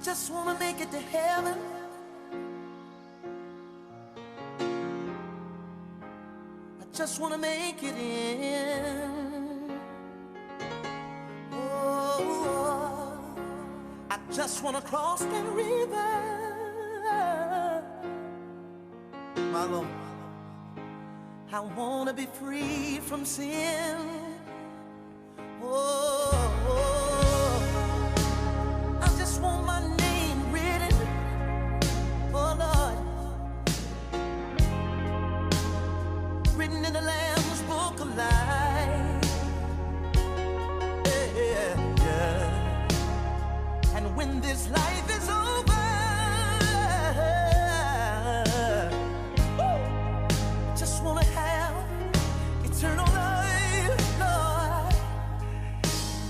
just wanna make it to heaven. I just wanna make it in. Oh, I just wanna cross that river. My Lord, I wanna be free from sin. Oh, I just want my name written, oh Lord, written in the Lamb's Book of Life. Yeah, yeah. And when this life is over, I just wanna have eternal life, Lord.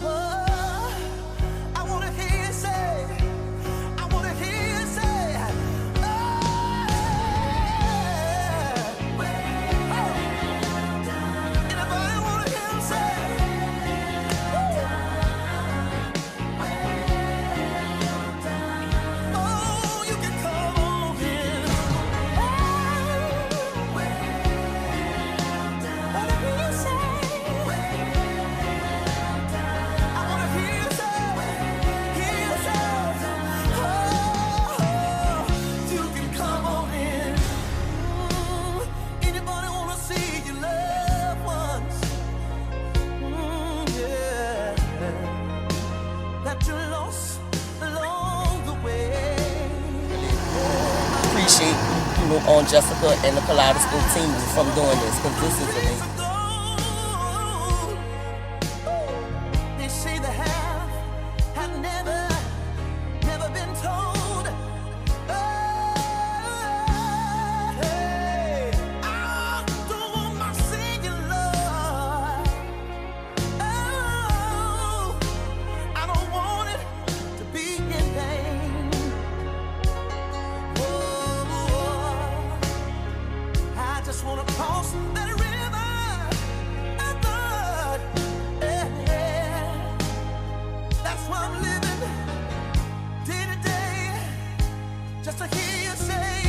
Oh, I wanna hear you say, I wanna hear you say, oh, well done. Anybody wanna hear him say, well done. Oh, you can come on in. Whatever you say, I wanna hear you say, oh, you can come on in. Anybody wanna see your loved ones? Yeah, that you lost along the way. Appreciate on Jessica and the Kaleidoscope team from doing this, because this is amazing. They say the half had never been told. Oh, hey, I don't want my singing, Lord. Oh, I don't want it to be in vain. Oh, I just wanna cross that river. I thought, yeah, that's why I'm living day to day, just to hear you say,